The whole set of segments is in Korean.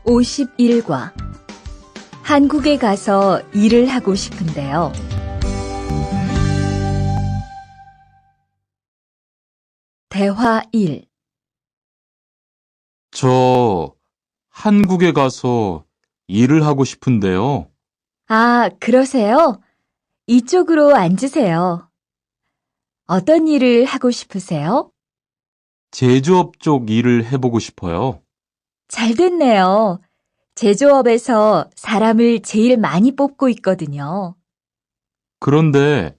51과 한국에 가서 일을 하고 싶은데요. 대화 1. 저 한국에 가서 일을 하고 싶은데요. 아, 그러세요? 이쪽으로 앉으세요. 어떤 일을 하고 싶으세요? 제조업 쪽 일을 해보고 싶어요. 잘 됐네요. 제조업에서 사람을 제일 많이 뽑고 있거든요. 그런데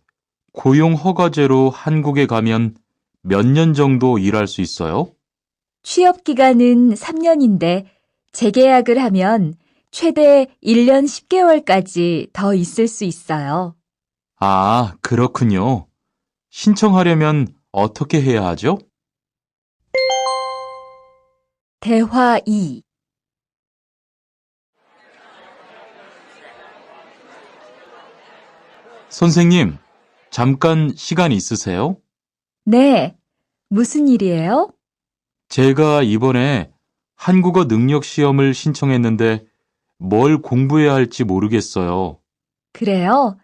고용 허가제로 한국에 가면 몇 년 정도 일할 수 있어요? 취업 기간은 3년인데 재계약을 하면 최대 1년 10개월까지 더 있을 수 있어요. 아, 그렇군요. 신청하려면 어떻게 해야 하죠? 대화 2. 선생님, 잠깐 시간 있으세요? 네, 무슨 일이에요? 제가 이번에 한국어 능력 시험을 신청했는데 뭘 공부해야 할지 모르겠어요. 그래요?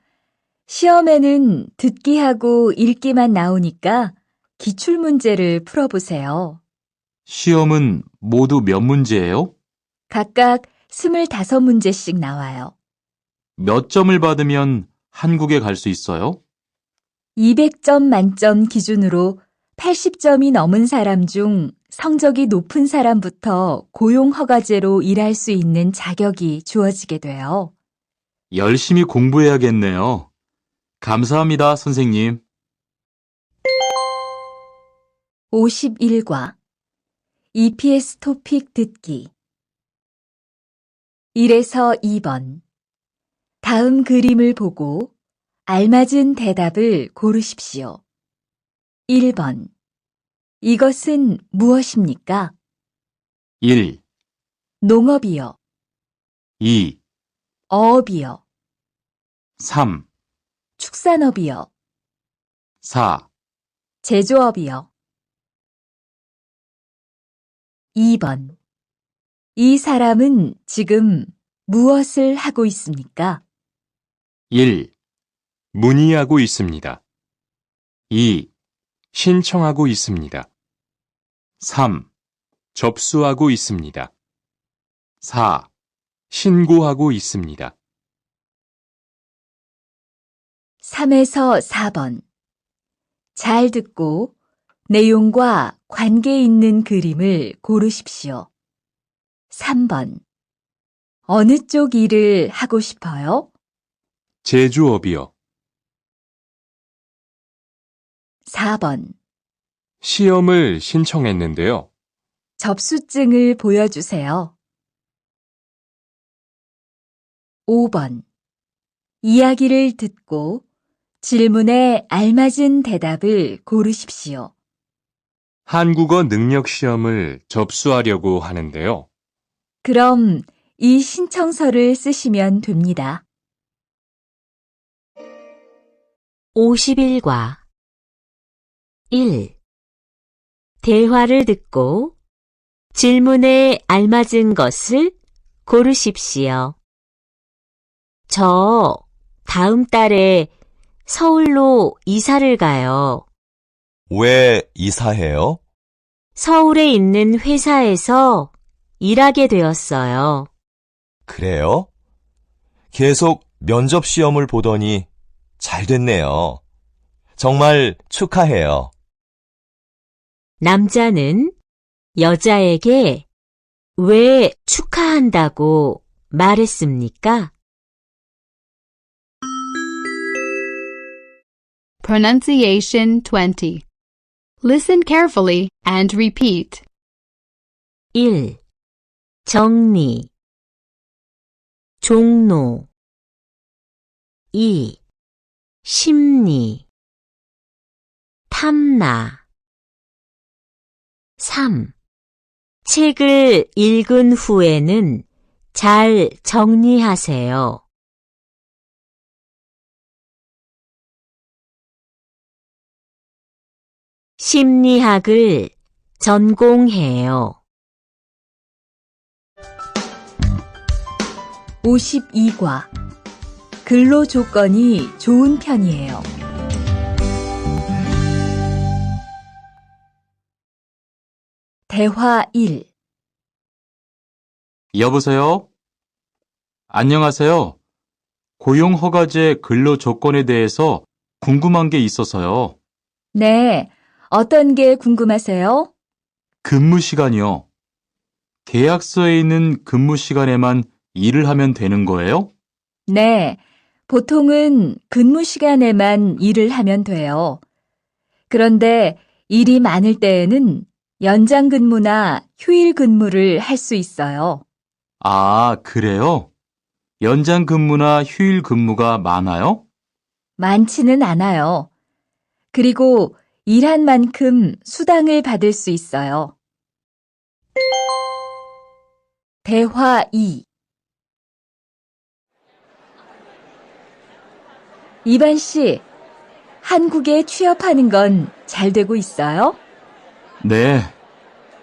시험에는 듣기하고 읽기만 나오니까 기출문제를 풀어보세요. 시험은 모두 몇 문제예요? 각각 25문제씩 나와요. 몇 점을 받으면 한국에 갈 수 있어요? 200점 만점 기준으로 80점이 넘은 사람 중 성적이 높은 사람부터 고용허가제로 일할 수 있는 자격이 주어지게 돼요. 열심히 공부해야겠네요. 감사합니다, 선생님. 51과 EPS 토픽 듣기 1에서 2번 다음 그림을 보고 알맞은 대답을 고르십시오. 1번 이것은 무엇입니까? 1, 농업이요. 2, 어업이요. 3, 축산업이요. 4, 제조업이요. 2번 이 사람은 지금 무엇을 하고 있습니까? 1, 문의하고 있습니다. 2, 신청하고 있습니다. 3, 접수하고 있습니다. 4, 신고하고 있습니다. 3에서 4번 잘 듣고 내용과 관계 있는 그림을 고르십시오. 3번 어느 쪽 일을 하고 싶어요? 제조업이요. 4번 시험을 신청했는데요. 접수증을 보여주세요. 5번 이야기를 듣고 질문에 알맞은 대답을 고르십시오. 한국어 능력 시험을 접수하려고 하는데요. 그럼 이 신청서를 쓰시면 됩니다. 51과 1. 대화를 듣고 질문에 알맞은 것을 고르십시오. 저 다음 달에 서울로 이사를 가요. 왜 이사해요? 서울에 있는 회사에서 일하게 되었어요. 그래요? 계속 면접 시험을 보더니 잘 됐네요. 정말 축하해요. 남자는 여자에게 왜 축하한다고 말했습니까? Pronunciation 20. Listen carefully and repeat. 1. 정리 종로 2. 심리 탐나 3. 책을 읽은 후에는 잘 정리하세요. 심리학을 전공해요. 52과 근로 조건이 좋은 편이에요. 대화 1. 여보세요? 안녕하세요. 고용허가제 근로 조건에 대해서 궁금한 게 있어서요. 네, 어떤 게 궁금하세요? 근무 시간이요. 계약서에 있는 근무 시간에만 일을 하면 되는 거예요? 네, 보통은 근무 시간에만 일을 하면 돼요. 그런데 일이 많을 때에는 연장 근무나 휴일 근무를 할 수 있어요. 아, 그래요? 연장 근무나 휴일 근무가 많아요? 많지는 않아요. 그리고 일한 만큼 수당을 받을 수 있어요. 대화 2. 이반 씨, 한국에 취업하는 건 잘 되고 있어요? 네,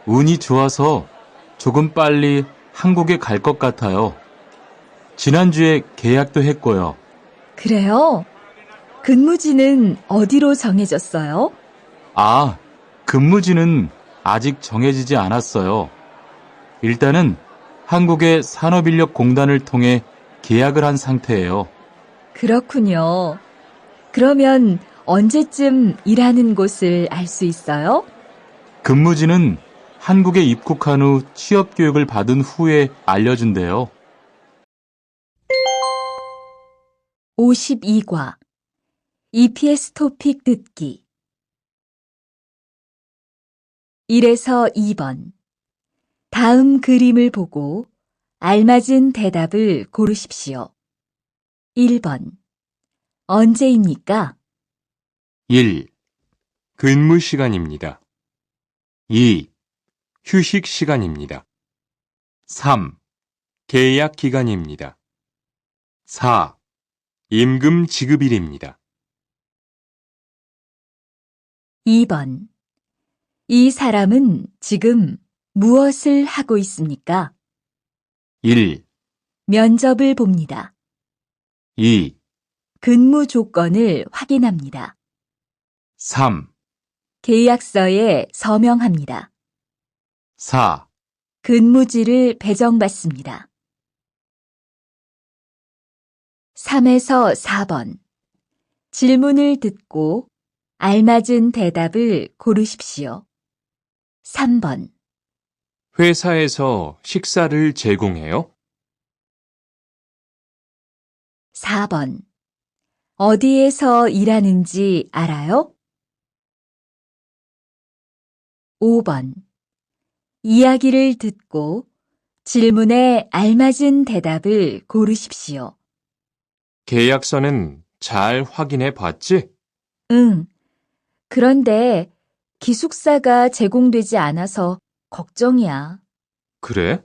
운이 좋아서 조금 빨리 한국에 갈 것 같아요. 지난주에 계약도 했고요. 그래요? 근무지는 어디로 정해졌어요? 아, 근무지는 아직 정해지지 않았어요. 일단은 한국의 산업인력공단을 통해 계약을 한 상태예요. 그렇군요. 그러면 언제쯤 일하는 곳을 알 수 있어요? 근무지는 한국에 입국한 후 취업 교육을 받은 후에 알려준대요. 52과 EPS 토픽 듣기 1에서 2번 다음 그림을 보고 알맞은 대답을 고르십시오. 1번 언제입니까? 1, 근무 시간입니다. 2, 휴식 시간입니다. 3, 계약 기간입니다. 4, 임금 지급일입니다. 2번 이 사람은 지금 무엇을 하고 있습니까? 1, 면접을 봅니다. 2, 근무 조건을 확인합니다. 3, 계약서에 서명합니다. 4, 근무지를 배정받습니다. 3에서 4번 질문을 듣고 알맞은 대답을 고르십시오. 3번 회사에서 식사를 제공해요? 4번 어디에서 일하는지 알아요? 5번 이야기를 듣고 질문에 알맞은 대답을 고르십시오. 계약서는 잘 확인해 봤지? 응. 그런데 기숙사가 제공되지 않아서 걱정이야. 그래?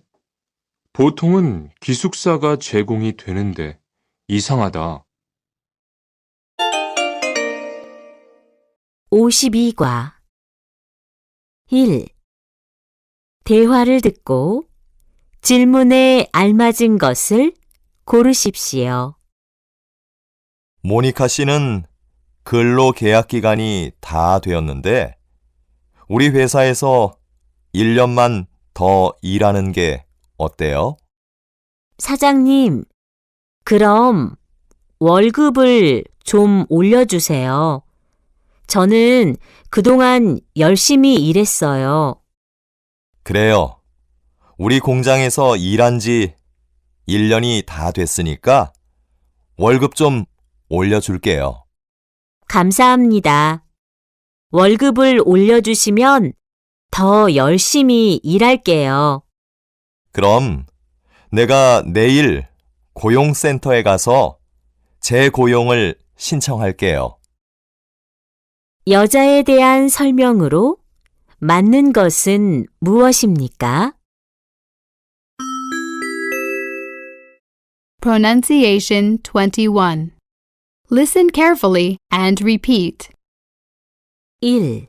보통은 기숙사가 제공이 되는데 이상하다. 52과 1. 대화를 듣고 질문에 알맞은 것을 고르십시오. 모니카 씨는 근로 계약 기간이 다 되었는데 우리 회사에서 1년만 더 일하는 게 어때요? 사장님, 그럼 월급을 좀 올려주세요. 저는 그동안 열심히 일했어요. 그래요. 우리 공장에서 일한 지 1년이 다 됐으니까 월급 좀 올려줄게요. 감사합니다. 월급을 올려주시면 더 열심히 일할게요. 그럼 내가 내일 고용센터에 가서 재고용을 신청할게요. 여자에 대한 설명으로 맞는 것은 무엇입니까? Pronunciation 21. Listen carefully and repeat. 1.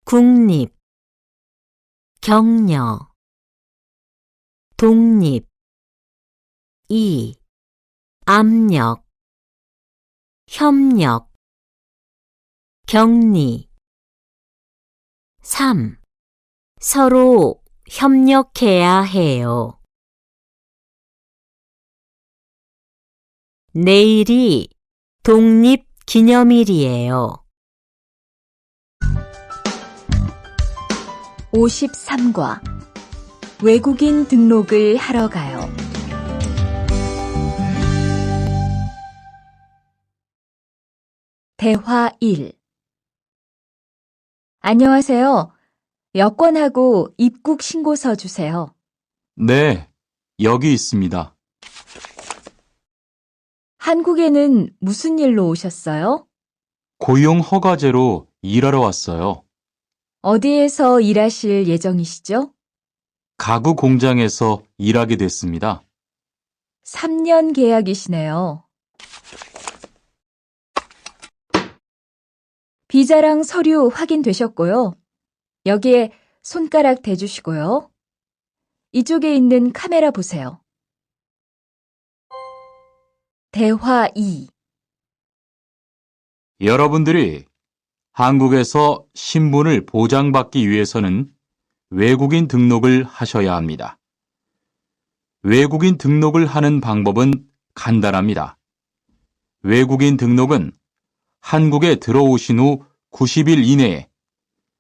국립 격려 독립 2. 압력, 협력, 격리. 3. 서로 협력해야 해요. 내일이 독립기념일이에요. 53과 외국인 등록을 하러 가요. 대화 1. 안녕하세요. 여권하고 입국 신고서 주세요. 네, 여기 있습니다. 한국에는 무슨 일로 오셨어요? 고용 허가제로 일하러 왔어요. 어디에서 일하실 예정이시죠? 가구 공장에서 일하게 됐습니다. 3년 계약이시네요. 비자랑 서류 확인되셨고요. 여기에 손가락 대주시고요. 이쪽에 있는 카메라 보세요. 대화 2. 여러분들이 한국에서 신분을 보장받기 위해서는 외국인 등록을 하셔야 합니다. 외국인 등록을 하는 방법은 간단합니다. 외국인 등록은 한국에 들어오신 후 90일 이내에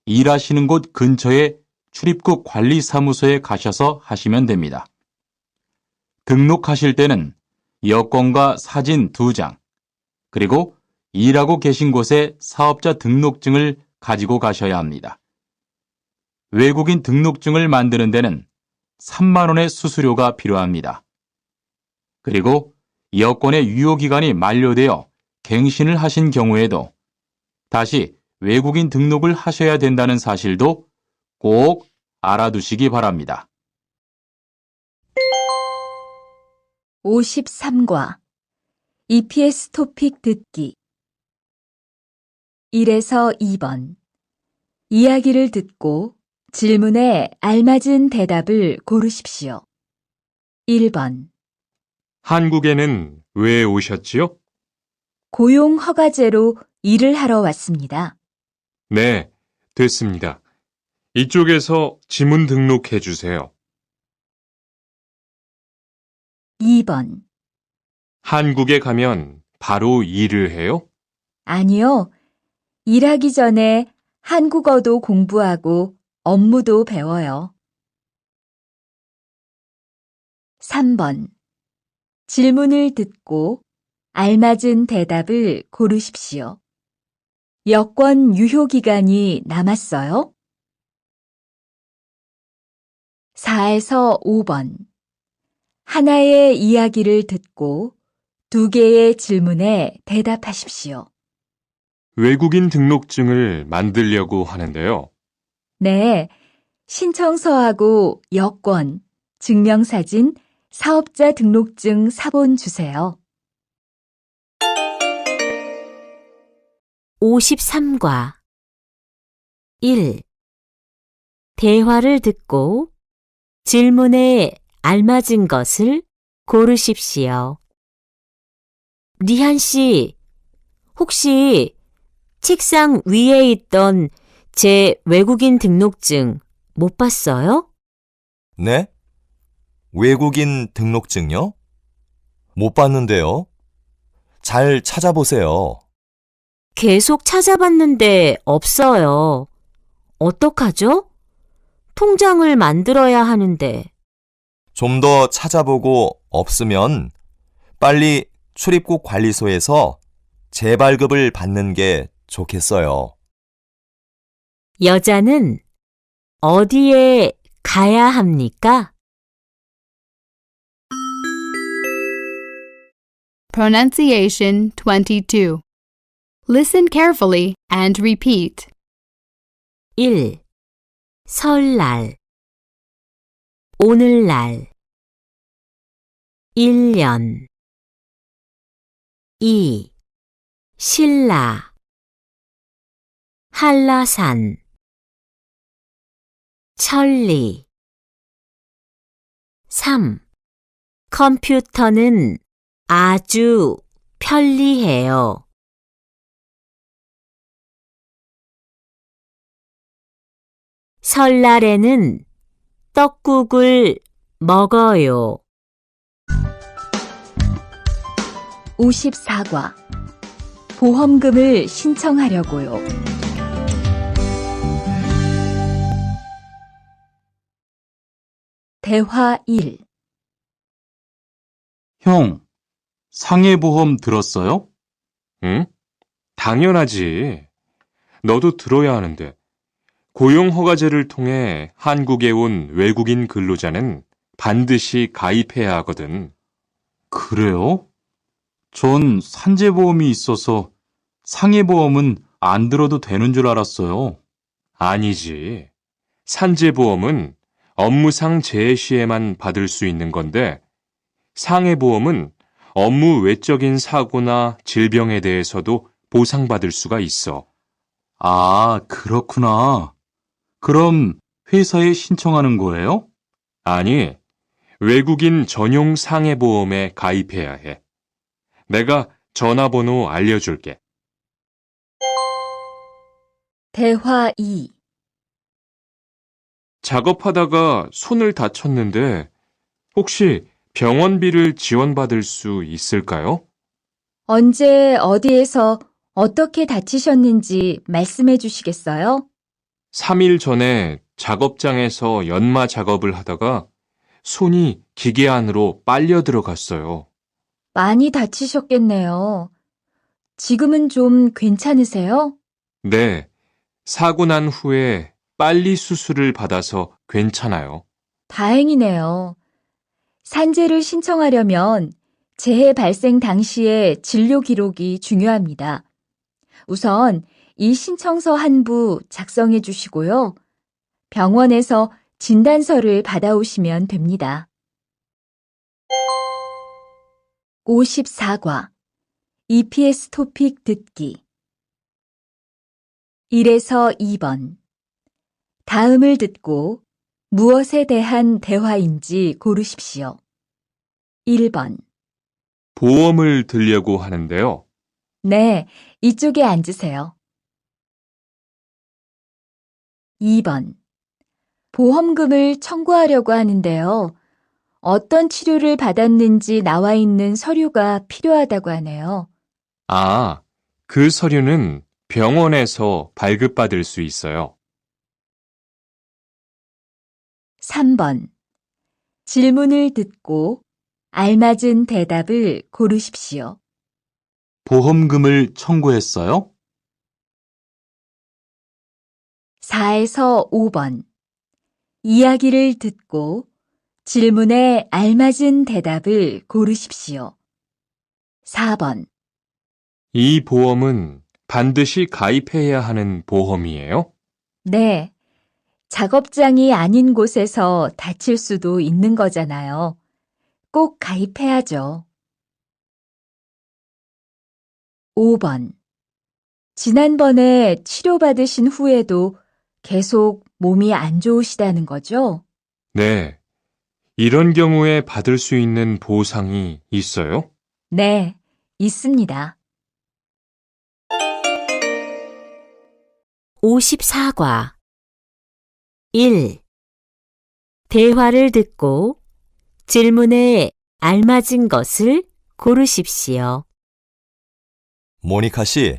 일하시는 곳 근처의 출입국 관리사무소에 가셔서 하시면 됩니다. 등록하실 때는 여권과 사진 2장, 그리고 일하고 계신 곳의 사업자 등록증을 가지고 가셔야 합니다. 외국인 등록증을 만드는 데는 3만 원의 수수료가 필요합니다. 그리고 여권의 유효기간이 만료되어 갱신을 하신 경우에도 다시 외국인 등록을 하셔야 된다는 사실도 꼭 알아두시기 바랍니다. 53과 EPS 토픽 듣기 1에서 2번 이야기를 듣고 질문에 알맞은 대답을 고르십시오. 1번 한국에는 왜 오셨지요? 고용 허가제로 일을 하러 왔습니다. 네, 됐습니다. 이쪽에서 지문 등록해 주세요. 2번 한국에 가면 바로 일을 해요? 아니요. 일하기 전에 한국어도 공부하고 업무도 배워요. 3번 질문을 듣고 알맞은 대답을 고르십시오. 여권 유효 기간이 남았어요? 4에서 5번 하나의 이야기를 듣고 2개의 질문에 대답하십시오. 외국인 등록증을 만들려고 하는데요. 네, 신청서하고 여권, 증명사진, 사업자 등록증 사본 주세요. 53과 1. 대화를 듣고 질문에 알맞은 것을 고르십시오. 리한 씨, 혹시 책상 위에 있던 제 외국인 등록증 못 봤어요? 네? 외국인 등록증요? 못 봤는데요. 잘 찾아보세요. 계속 찾아봤는데 없어요. 어떡하죠? 통장을 만들어야 하는데. 좀 더 찾아보고 없으면 빨리 출입국 관리소에서 재발급을 받는 게 좋겠어요. 여자는 어디에 가야 합니까? Pronunciation 22. Listen carefully and repeat. 1. 설날 오늘날 1년 2. 신라 한라산 천리 3. 컴퓨터는 아주 편리해요. 설날에는 떡국을 먹어요. 54과 보험금을 신청하려고요. 대화 1. 형, 상해보험 들었어요? 응? 당연하지. 너도 들어야 하는데. 고용허가제를 통해 한국에 온 외국인 근로자는 반드시 가입해야 하거든. 그래요? 전 산재보험이 있어서 상해보험은 안 들어도 되는 줄 알았어요. 아니지. 산재보험은 업무상 재해 시에만 받을 수 있는 건데, 상해보험은 업무 외적인 사고나 질병에 대해서도 보상받을 수가 있어. 아, 그렇구나. 그럼 회사에 신청하는 거예요? 아니, 외국인 전용 상해보험에 가입해야 해. 내가 전화번호 알려줄게. 대화 2. 작업하다가 손을 다쳤는데 혹시 병원비를 지원받을 수 있을까요? 언제 어디에서 어떻게 다치셨는지 말씀해 주시겠어요? 3일 전에 작업장에서 연마 작업을 하다가 손이 기계 안으로 빨려 들어갔어요. 많이 다치셨겠네요. 지금은 좀 괜찮으세요? 네, 사고 난 후에 빨리 수술을 받아서 괜찮아요. 다행이네요. 산재를 신청하려면 재해 발생 당시의 진료 기록이 중요합니다. 우선 이 신청서 한 부 작성해 주시고요. 병원에서 진단서를 받아오시면 됩니다. 54과 EPS 토픽 듣기 1에서 2번 다음을 듣고 무엇에 대한 대화인지 고르십시오. 1번 보험을 들려고 하는데요. 네, 이쪽에 앉으세요. 2번 보험금을 청구하려고 하는데요. 어떤 치료를 받았는지 나와 있는 서류가 필요하다고 하네요. 아, 그 서류는 병원에서 발급받을 수 있어요. 3번 질문을 듣고 알맞은 대답을 고르십시오. 보험금을 청구했어요? 4에서 5번 이야기를 듣고 질문에 알맞은 대답을 고르십시오. 4번 이 보험은 반드시 가입해야 하는 보험이에요? 네, 작업장이 아닌 곳에서 다칠 수도 있는 거잖아요. 꼭 가입해야죠. 5번 지난번에 치료받으신 후에도 계속 몸이 안 좋으시다는 거죠? 네. 이런 경우에 받을 수 있는 보상이 있어요? 네, 있습니다. 54과 1. 대화를 듣고 질문에 알맞은 것을 고르십시오. 모니카 씨,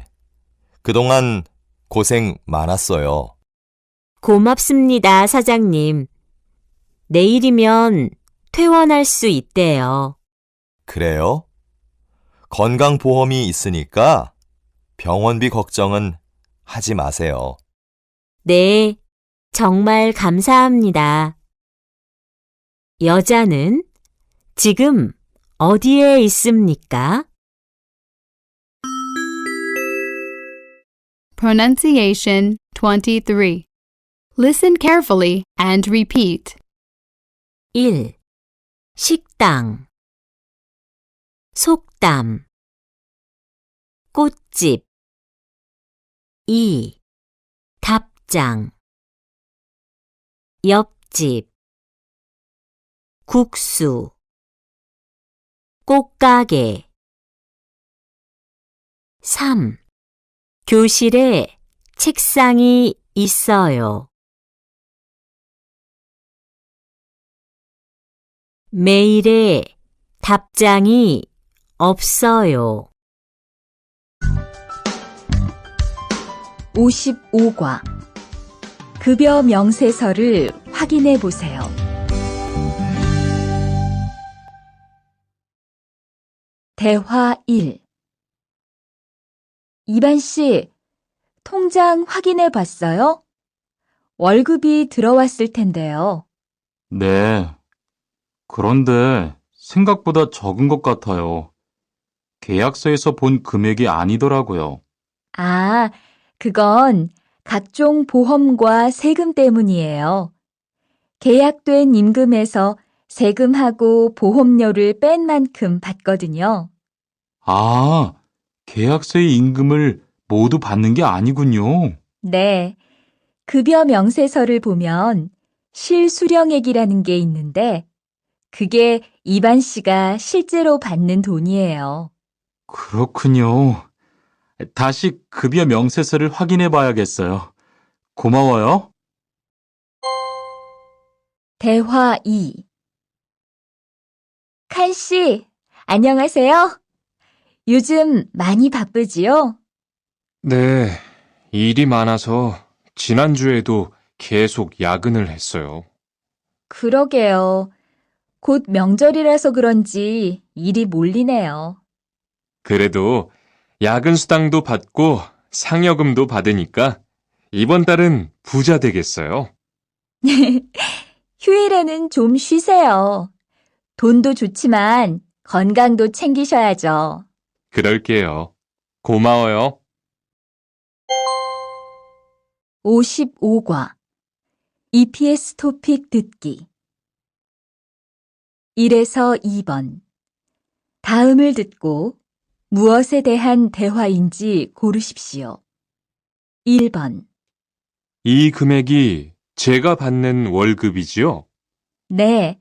그동안 고생 많았어요. 고맙습니다, 사장님. 내일이면 퇴원할 수 있대요. 그래요? 건강보험이 있으니까 병원비 걱정은 하지 마세요. 네, 정말 감사합니다. 여자는 지금 어디에 있습니까? Pronunciation 23. Listen carefully and repeat. 1. 식당 속담 꽃집 2. 답장 옆집 국수 꽃가게. 3. 교실에 책상이 있어요. 메일에 답장이 없어요. 55과 급여 명세서를 확인해 보세요. 대화 1. 이반 씨, 통장 확인해 봤어요? 월급이 들어왔을 텐데요. 네. 그런데 생각보다 적은 것 같아요. 계약서에서 본 금액이 아니더라고요. 아, 그건 각종 보험과 세금 때문이에요. 계약된 임금에서 세금하고 보험료를 뺀 만큼 받거든요. 아, 계약서의 임금을 모두 받는 게 아니군요. 네. 급여 명세서를 보면 실수령액이라는 게 있는데 그게 이반 씨가 실제로 받는 돈이에요. 그렇군요. 다시 급여 명세서를 확인해 봐야겠어요. 고마워요. 대화 2. 칸 씨, 안녕하세요. 요즘 많이 바쁘지요? 네, 일이 많아서 지난주에도 계속 야근을 했어요. 그러게요. 곧 명절이라서 그런지 일이 몰리네요. 그래도 야근 수당도 받고 상여금도 받으니까 이번 달은 부자 되겠어요. 휴일에는 좀 쉬세요. 돈도 좋지만 건강도 챙기셔야죠. 그럴게요. 고마워요. 55과 EPS 토픽 듣기 1에서 2번 다음을 듣고 무엇에 대한 대화인지 고르십시오. 1번 이 금액이 제가 받는 월급이지요? 네,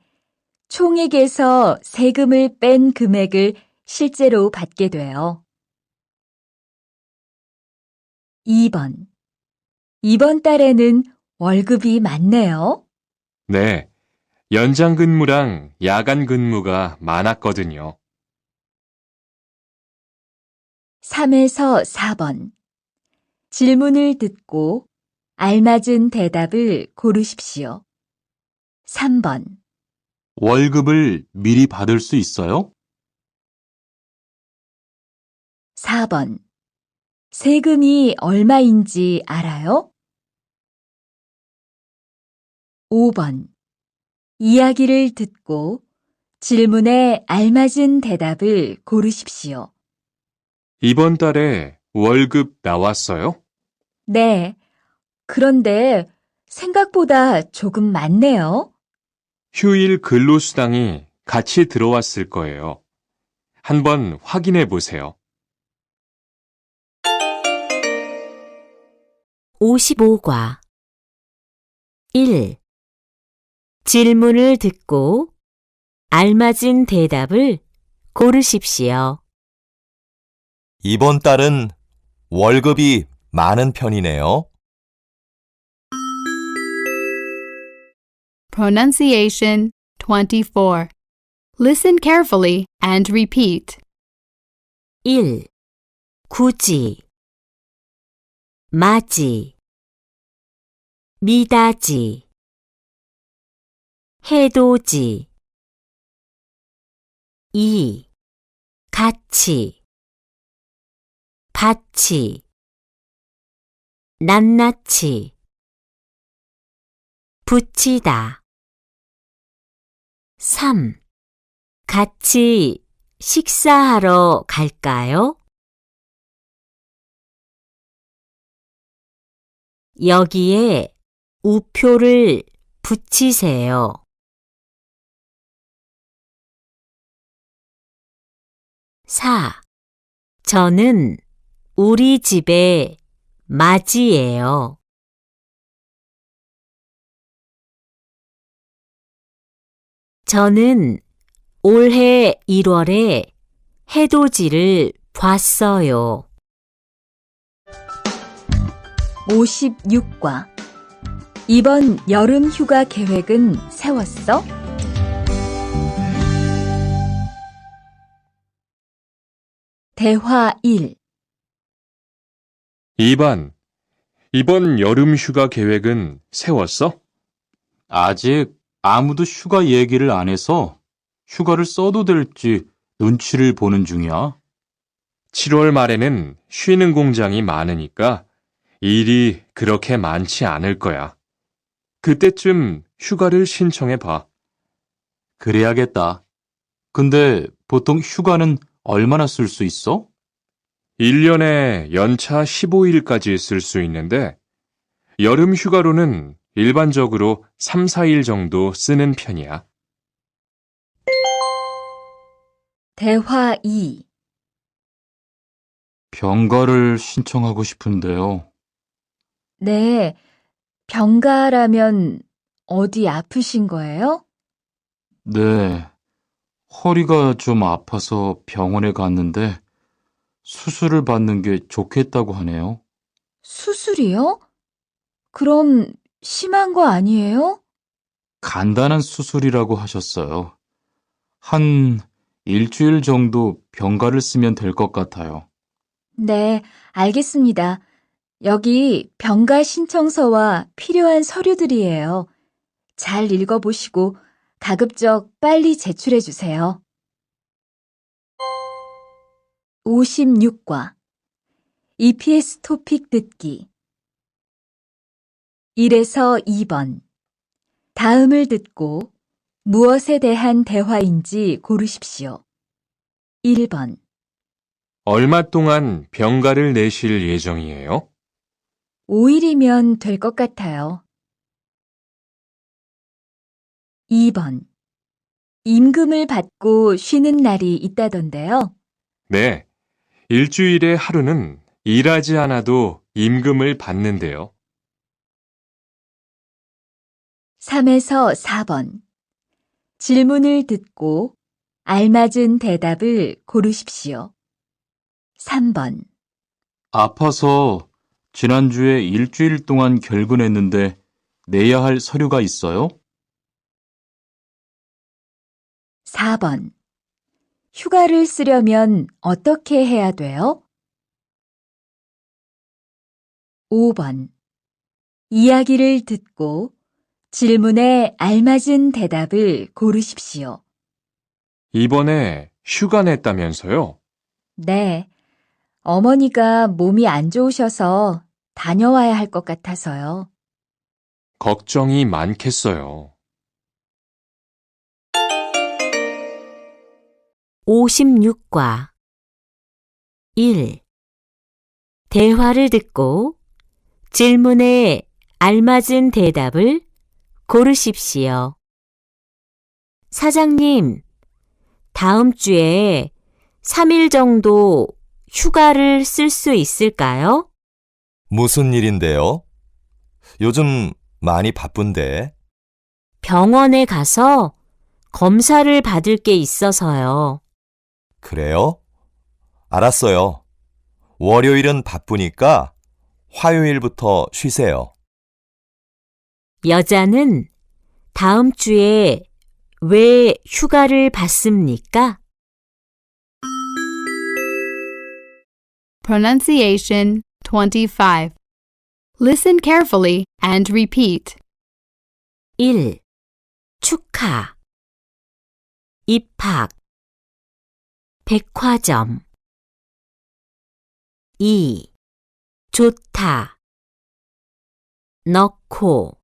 총액에서 세금을 뺀 금액을 실제로 받게 돼요. 2번 이번 달에는 월급이 많네요. 네, 연장 근무랑 야간 근무가 많았거든요. 3에서 4번 질문을 듣고 알맞은 대답을 고르십시오. 3번 월급을 미리 받을 수 있어요? 4번 세금이 얼마인지 알아요? 5번 이야기를 듣고 질문에 알맞은 대답을 고르십시오. 이번 달에 월급 나왔어요? 네, 그런데 생각보다 조금 많네요. 휴일 근로수당이 같이 들어왔을 거예요. 한번 확인해 보세요. 55과 1. 질문을 듣고 알맞은 대답을 고르십시오. 이번 달은 월급이 많은 편이네요. Pronunciation 24. Listen carefully and repeat. 1. 굳이 마지 미다지 해돋이 2. 같이 같이 낱낱이 붙이다 3. 같이 식사하러 갈까요? 여기에 우표를 붙이세요. 4. 저는 우리 집에 맞이예요. 저는 올해 1월에 해돋이를 봤어요. 56과. 이번 여름 휴가 계획은 세웠어? 대화 1. 2번. 이번 여름 휴가 계획은 세웠어? 아직 아무도 휴가 얘기를 안 해서 휴가를 써도 될지 눈치를 보는 중이야. 7월 말에는 쉬는 공장이 많으니까 일이 그렇게 많지 않을 거야. 그때쯤 휴가를 신청해 봐. 그래야겠다. 근데 보통 휴가는 얼마나 쓸 수 있어? 1년에 연차 15일까지 쓸 수 있는데 여름 휴가로는 일반적으로 3, 4일 정도 쓰는 편이야. 대화 2. 병가를 신청하고 싶은데요. 네, 병가라면 어디 아프신 거예요? 네, 허리가 좀 아파서 병원에 갔는데 수술을 받는 게 좋겠다고 하네요. 수술이요? 그럼 심한 거 아니에요? 간단한 수술이라고 하셨어요. 한 일주일 정도 병가를 쓰면 될 것 같아요. 네, 알겠습니다. 여기 병가 신청서와 필요한 서류들이에요. 잘 읽어보시고 가급적 빨리 제출해 주세요. 56과. EPS 토픽 듣기. 1에서 2번. 다음을 듣고 무엇에 대한 대화인지 고르십시오. 1번. 얼마 동안 병가를 내실 예정이에요? 5일이면 될 것 같아요. 2번. 임금을 받고 쉬는 날이 있다던데요. 네. 일주일에 하루는 일하지 않아도 임금을 받는데요. 3에서 4번. 질문을 듣고 알맞은 대답을 고르십시오. 3번. 아파서 지난주에 일주일 동안 결근했는데 내야 할 서류가 있어요? 4번. 휴가를 쓰려면 어떻게 해야 돼요? 5번. 이야기를 듣고 질문에 알맞은 대답을 고르십시오. 이번에 휴가 냈다면서요? 네. 어머니가 몸이 안 좋으셔서 다녀와야 할 것 같아서요. 걱정이 많겠어요. 56과. 1. 대화를 듣고 질문에 알맞은 대답을 고르십시오. 사장님, 다음 주에 3일 정도 휴가를 쓸 수 있을까요? 무슨 일인데요? 요즘 많이 바쁜데. 병원에 가서 검사를 받을 게 있어서요. 그래요? 알았어요. 월요일은 바쁘니까 화요일부터 쉬세요. 여자는 다음 주에 왜 휴가를 받습니까? Pronunciation 25. Listen carefully and repeat. 1. 축하. 입학. 백화점. 2. 좋다. 넣고.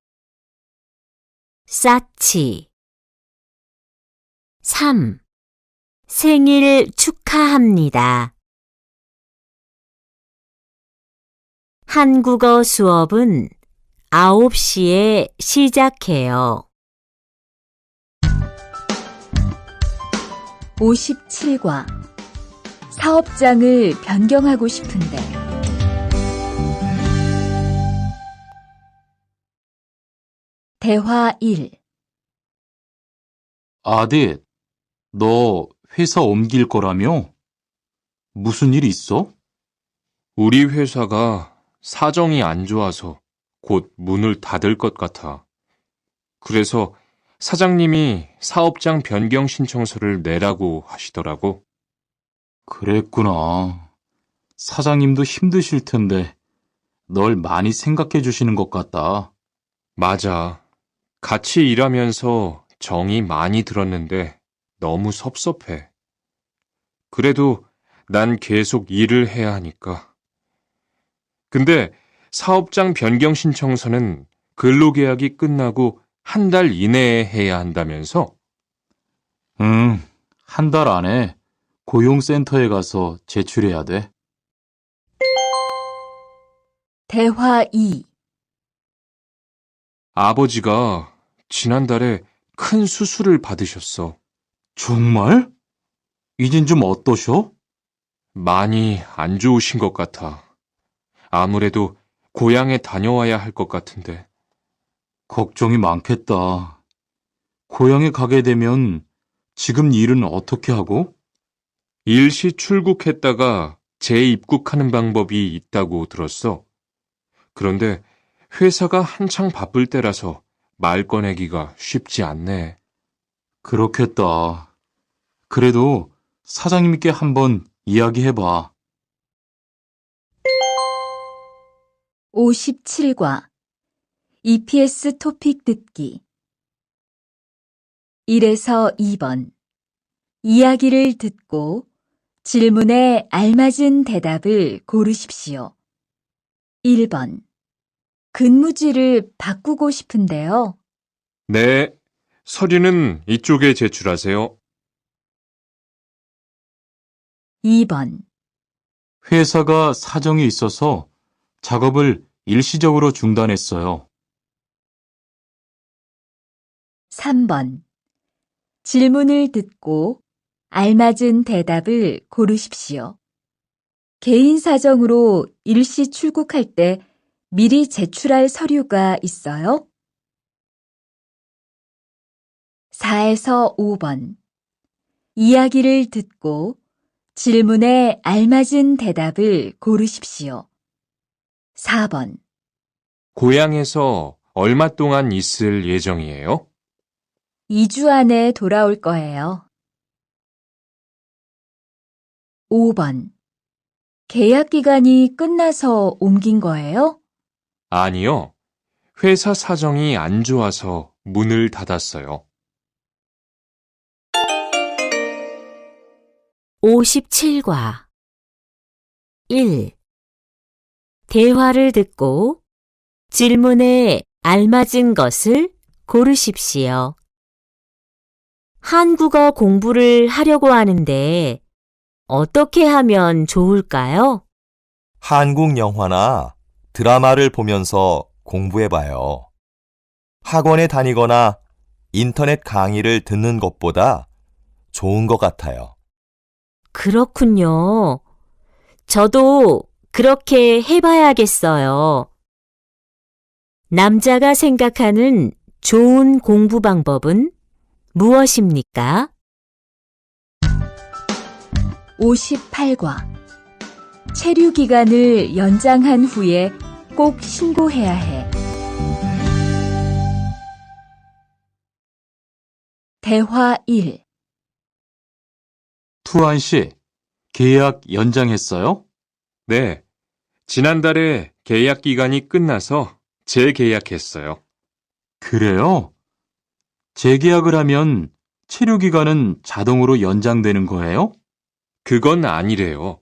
쌓지. 3. 생일 축하합니다. 한국어 수업은 9시에 시작해요. 57과. 사업장을 변경하고 싶은데. 대화 1. 아딧, 너 회사 옮길 거라며? 무슨 일 있어? 우리 회사가 사정이 안 좋아서 곧 문을 닫을 것 같아. 그래서 사장님이 사업장 변경 신청서를 내라고 하시더라고. 그랬구나. 사장님도 힘드실 텐데 널 많이 생각해 주시는 것 같다. 맞아. 같이 일하면서 정이 많이 들었는데 너무 섭섭해. 그래도 난 계속 일을 해야 하니까. 근데 사업장 변경 신청서는 근로계약이 끝나고 한 달 이내에 해야 한다면서? 응, 한 달 안에 고용센터에 가서 제출해야 돼. 대화 2. 아버지가 지난달에 큰 수술을 받으셨어. 정말? 이젠 좀 어떠셔? 많이 안 좋으신 것 같아. 아무래도 고향에 다녀와야 할 것 같은데. 걱정이 많겠다. 고향에 가게 되면 지금 일은 어떻게 하고? 일시 출국했다가 재입국하는 방법이 있다고 들었어. 그런데 회사가 한창 바쁠 때라서 말 꺼내기가 쉽지 않네. 그렇겠다. 그래도 사장님께 한번 이야기해봐. 57과 EPS 토픽 듣기 1에서 2번 이야기를 듣고 질문에 알맞은 대답을 고르십시오. 1번 근무지를 바꾸고 싶은데요. 네, 서류는 이쪽에 제출하세요. 2번 회사가 사정이 있어서 작업을 일시적으로 중단했어요. 3번 질문을 듣고 알맞은 대답을 고르십시오. 개인 사정으로 일시 출국할 때 미리 제출할 서류가 있어요? 4에서 5번 이야기를 듣고 질문에 알맞은 대답을 고르십시오. 4번 고향에서 얼마 동안 있을 예정이에요? 2주 안에 돌아올 거예요. 5번 계약 기간이 끝나서 옮긴 거예요? 아니요. 회사 사정이 안 좋아서 문을 닫았어요. 57과 1. 대화를 듣고 질문에 알맞은 것을 고르십시오. 한국어 공부를 하려고 하는데 어떻게 하면 좋을까요? 한국 영화나 드라마를 보면서 공부해봐요. 학원에 다니거나 인터넷 강의를 듣는 것보다 좋은 것 같아요. 그렇군요. 저도 그렇게 해봐야겠어요. 남자가 생각하는 좋은 공부 방법은 무엇입니까? 58과 체류 기간을 연장한 후에 꼭 신고해야 해. 대화 1. 투안 씨, 계약 연장했어요? 네, 지난달에 계약 기간이 끝나서 재계약했어요. 그래요? 재계약을 하면 체류 기간은 자동으로 연장되는 거예요? 그건 아니래요.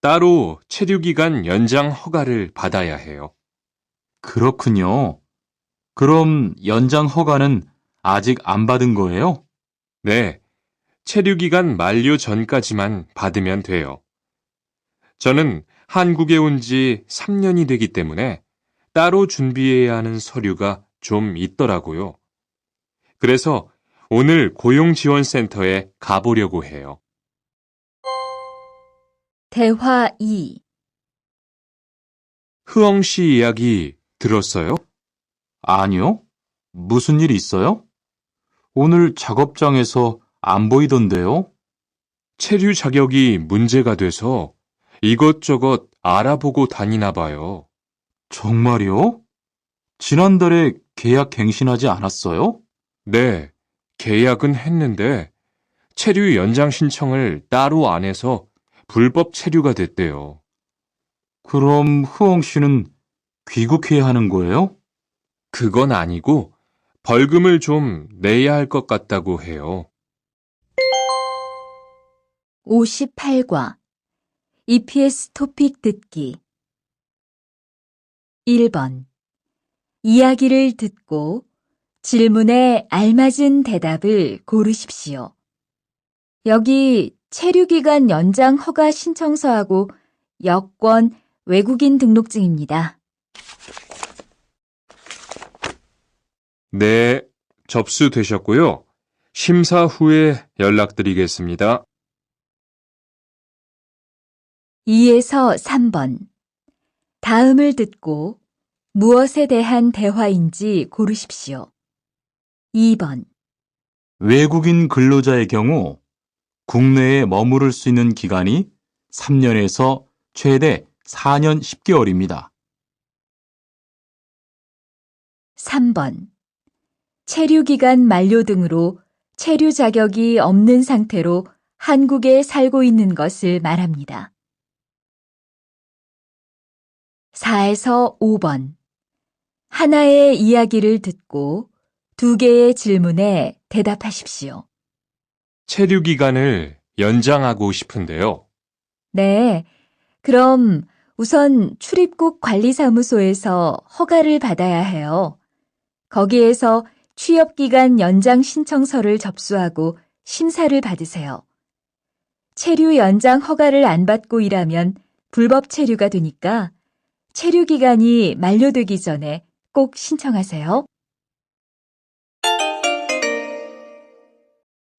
따로 체류기간 연장 허가를 받아야 해요. 그렇군요. 그럼 연장 허가는 아직 안 받은 거예요? 네, 체류기간 만료 전까지만 받으면 돼요. 저는 한국에 온 지 3년이 되기 때문에 따로 준비해야 하는 서류가 좀 있더라고요. 그래서 오늘 고용지원센터에 가보려고 해요. 대화 2. 흐엉 씨 이야기 들었어요? 아니요. 무슨 일 있어요? 오늘 작업장에서 안 보이던데요? 체류 자격이 문제가 돼서 이것저것 알아보고 다니나 봐요. 정말요? 지난달에 계약 갱신하지 않았어요? 네, 계약은 했는데 체류 연장 신청을 따로 안 해서 불법 체류가 됐대요. 그럼 흐엉 씨는 귀국해야 하는 거예요? 그건 아니고 벌금을 좀 내야 할 것 같다고 해요. 58과 EPS 토픽 듣기 1번 이야기를 듣고 질문에 알맞은 대답을 고르십시오. 여기 체류기간 연장 허가 신청서하고 여권, 외국인 등록증입니다. 네, 접수되셨고요. 심사 후에 연락드리겠습니다. 2에서 3번. 다음을 듣고 무엇에 대한 대화인지 고르십시오. 2번. 외국인 근로자의 경우 국내에 머무를 수 있는 기간이 3년에서 최대 4년 10개월입니다. 3번. 체류기간 만료 등으로 체류 자격이 없는 상태로 한국에 살고 있는 것을 말합니다. 4에서 5번. 하나의 이야기를 듣고 2개의 질문에 대답하십시오. 체류 기간을 연장하고 싶은데요. 네. 그럼 우선 출입국 관리사무소에서 허가를 받아야 해요. 거기에서 취업기간 연장 신청서를 접수하고 심사를 받으세요. 체류 연장 허가를 안 받고 일하면 불법 체류가 되니까 체류 기간이 만료되기 전에 꼭 신청하세요.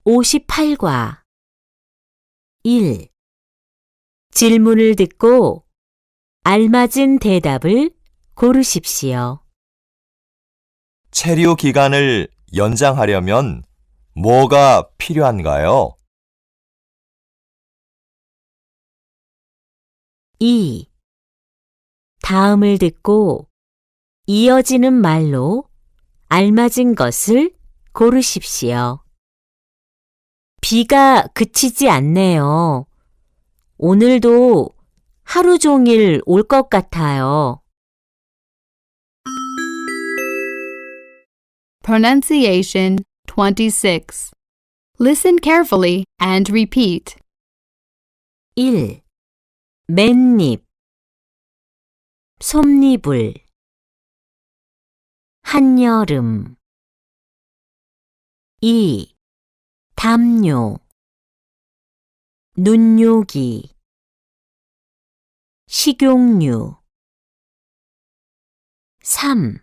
58과 1. 질문을 듣고 알맞은 대답을 고르십시오. 체류 기간을 연장하려면 뭐가 필요한가요? 2. 다음을 듣고 이어지는 말로 알맞은 것을 고르십시오. 비가 그치지 않네요. 오늘도 하루 종일 올 것 같아요. Pronunciation 26. Listen carefully and repeat. 1. 맨잎 솜니불 한여름 2. 담요 눈요기 식용유 3.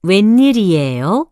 웬일이에요?